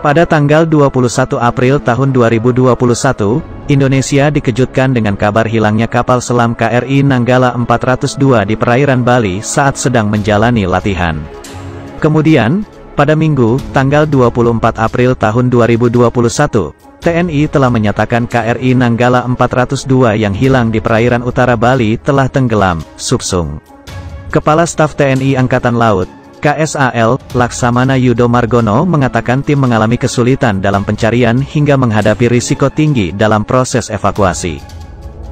Pada tanggal 21 April tahun 2021, Indonesia dikejutkan dengan kabar hilangnya kapal selam KRI Nanggala 402 di perairan Bali saat sedang menjalani latihan. Kemudian, pada Minggu, tanggal 24 April tahun 2021, TNI telah menyatakan KRI Nanggala 402 yang hilang di perairan utara Bali telah tenggelam, subsung. Kepala Staf TNI Angkatan Laut, KSAL, Laksamana Yudo Margono mengatakan tim mengalami kesulitan dalam pencarian hingga menghadapi risiko tinggi dalam proses evakuasi.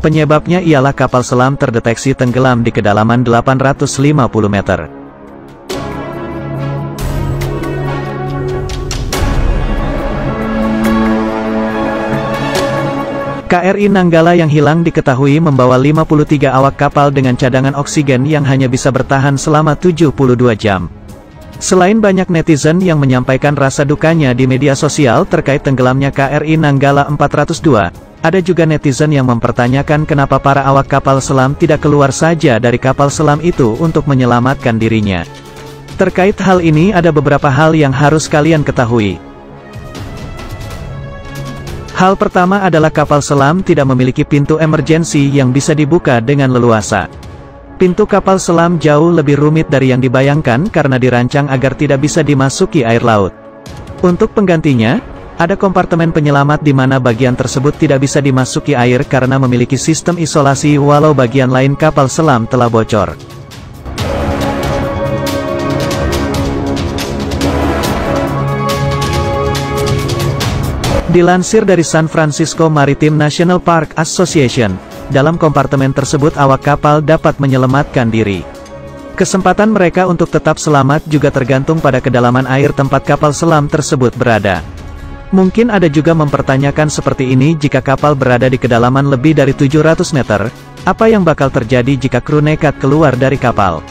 Penyebabnya ialah kapal selam terdeteksi tenggelam di kedalaman 850 meter. KRI Nanggala yang hilang diketahui membawa 53 awak kapal dengan cadangan oksigen yang hanya bisa bertahan selama 72 jam. Selain banyak netizen yang menyampaikan rasa dukanya di media sosial terkait tenggelamnya KRI Nanggala 402, ada juga netizen yang mempertanyakan kenapa para awak kapal selam tidak keluar saja dari kapal selam itu untuk menyelamatkan dirinya. Terkait hal ini ada beberapa hal yang harus kalian ketahui. Hal pertama adalah kapal selam tidak memiliki pintu emergensi yang bisa dibuka dengan leluasa. Pintu kapal selam jauh lebih rumit dari yang dibayangkan karena dirancang agar tidak bisa dimasuki air laut. Untuk penggantinya, ada kompartemen penyelamat di mana bagian tersebut tidak bisa dimasuki air karena memiliki sistem isolasi walau bagian lain kapal selam telah bocor. Dilansir dari San Francisco Maritime National Park Association, dalam kompartemen tersebut awak kapal dapat menyelamatkan diri. Kesempatan mereka untuk tetap selamat juga tergantung pada kedalaman air tempat kapal selam tersebut berada. Mungkin ada juga mempertanyakan seperti ini, jika kapal berada di kedalaman lebih dari 700 meter, apa yang bakal terjadi jika kru nekat keluar dari kapal?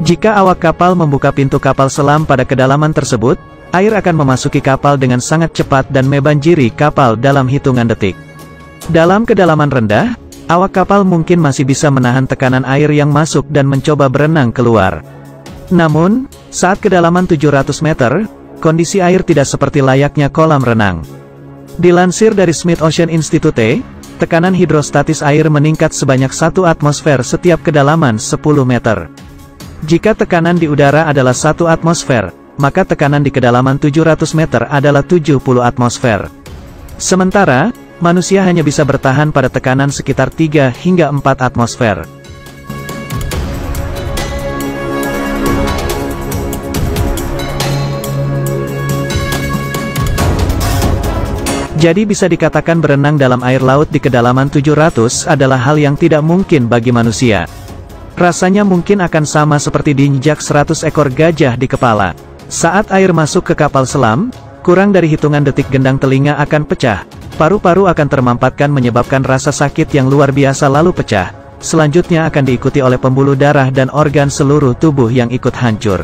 Jika awak kapal membuka pintu kapal selam pada kedalaman tersebut, air akan memasuki kapal dengan sangat cepat dan membanjiri kapal dalam hitungan detik. Dalam kedalaman rendah, awak kapal mungkin masih bisa menahan tekanan air yang masuk dan mencoba berenang keluar. Namun, saat kedalaman 700 meter, kondisi air tidak seperti layaknya kolam renang. Dilansir dari Smith Ocean Institute, tekanan hidrostatis air meningkat sebanyak 1 atmosfer setiap kedalaman 10 meter. Jika tekanan di udara adalah 1 atmosfer, maka tekanan di kedalaman 700 meter adalah 70 atmosfer. Sementara, manusia hanya bisa bertahan pada tekanan sekitar 3 hingga 4 atmosfer. Jadi bisa dikatakan berenang dalam air laut di kedalaman 700 adalah hal yang tidak mungkin bagi manusia. Rasanya mungkin akan sama seperti diinjak 100 ekor gajah di kepala. Saat air masuk ke kapal selam, kurang dari hitungan detik gendang telinga akan pecah, paru-paru akan termampatkan menyebabkan rasa sakit yang luar biasa lalu pecah. Selanjutnya akan diikuti oleh pembuluh darah dan organ seluruh tubuh yang ikut hancur.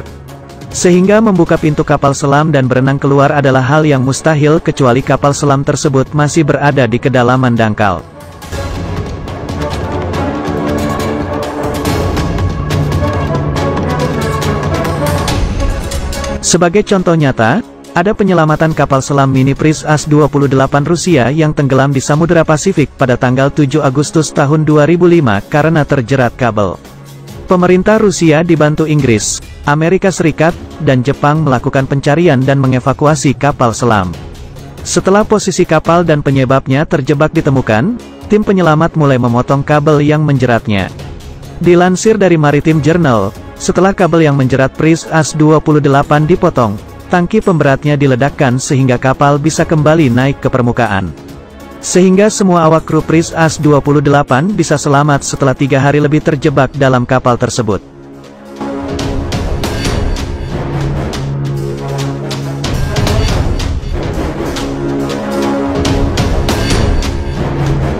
Sehingga membuka pintu kapal selam dan berenang keluar adalah hal yang mustahil kecuali kapal selam tersebut masih berada di kedalaman dangkal. Sebagai contoh nyata, ada penyelamatan kapal selam mini Priz As-28 Rusia yang tenggelam di Samudra Pasifik pada tanggal 7 Agustus tahun 2005 karena terjerat kabel. Pemerintah Rusia dibantu Inggris, Amerika Serikat, dan Jepang melakukan pencarian dan mengevakuasi kapal selam. Setelah posisi kapal dan penyebabnya terjebak ditemukan, tim penyelamat mulai memotong kabel yang menjeratnya. Dilansir dari Maritime Journal, setelah kabel yang menjerat Priz As-28 dipotong, tangki pemberatnya diledakkan sehingga kapal bisa kembali naik ke permukaan. Sehingga semua awak kru Priz As-28 bisa selamat setelah 3 hari lebih terjebak dalam kapal tersebut.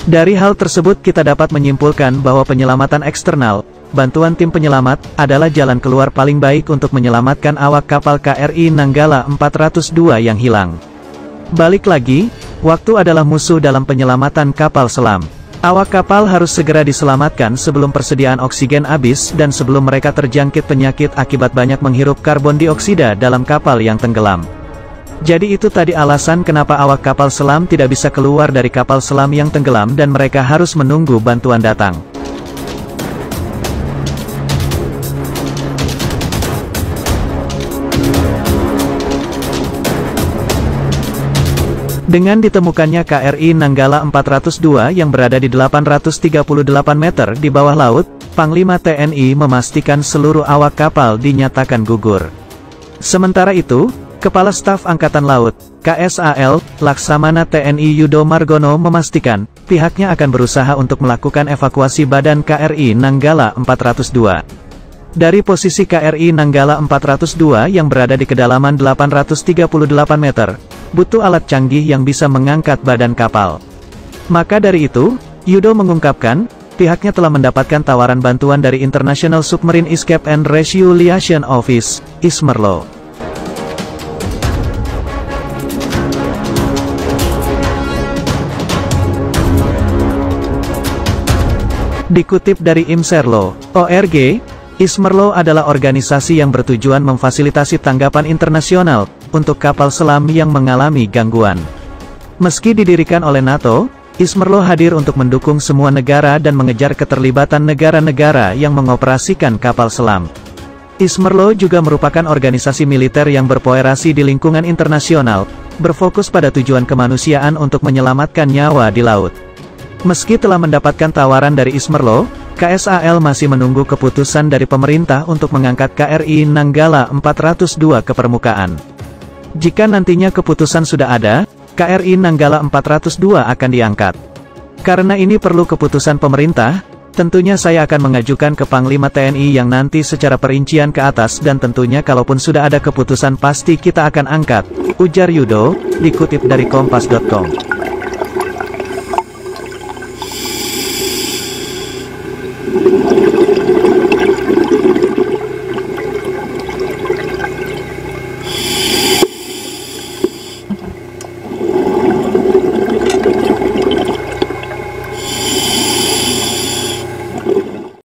Dari hal tersebut kita dapat menyimpulkan bahwa penyelamatan eksternal, bantuan tim penyelamat, adalah jalan keluar paling baik untuk menyelamatkan awak kapal KRI Nanggala 402 yang hilang. Balik lagi, waktu adalah musuh dalam penyelamatan kapal selam. Awak kapal harus segera diselamatkan sebelum persediaan oksigen habis dan sebelum mereka terjangkit penyakit akibat banyak menghirup karbon dioksida dalam kapal yang tenggelam. Jadi itu tadi alasan kenapa awak kapal selam tidak bisa keluar dari kapal selam yang tenggelam dan mereka harus menunggu bantuan datang. Dengan ditemukannya KRI Nanggala 402 yang berada di 838 meter di bawah laut, Panglima TNI memastikan seluruh awak kapal dinyatakan gugur. Sementara itu, Kepala Staf Angkatan Laut, KSAL, Laksamana TNI Yudo Margono memastikan, pihaknya akan berusaha untuk melakukan evakuasi badan KRI Nanggala 402. Dari posisi KRI Nanggala 402 yang berada di kedalaman 838 meter, butuh alat canggih yang bisa mengangkat badan kapal. Maka dari itu, Yudo mengungkapkan, pihaknya telah mendapatkan tawaran bantuan dari International Submarine Escape and Rescue Office, ISMERLO. Dikutip dari IMSERLO.org, ISMERLO adalah organisasi yang bertujuan memfasilitasi tanggapan internasional untuk kapal selam yang mengalami gangguan. Meski didirikan oleh NATO, ISMERLO hadir untuk mendukung semua negara dan mengejar keterlibatan negara-negara yang mengoperasikan kapal selam. ISMERLO juga merupakan organisasi militer yang berpoerasi di lingkungan internasional, berfokus pada tujuan kemanusiaan untuk menyelamatkan nyawa di laut. Meski telah mendapatkan tawaran dari ISMERLO, KSAL masih menunggu keputusan dari pemerintah untuk mengangkat KRI Nanggala 402 ke permukaan. Jika nantinya keputusan sudah ada, KRI Nanggala 402 akan diangkat. Karena ini perlu keputusan pemerintah, tentunya saya akan mengajukan ke Panglima TNI yang nanti secara perincian ke atas dan tentunya kalaupun sudah ada keputusan pasti kita akan angkat, ujar Yudo, dikutip dari Kompas.com.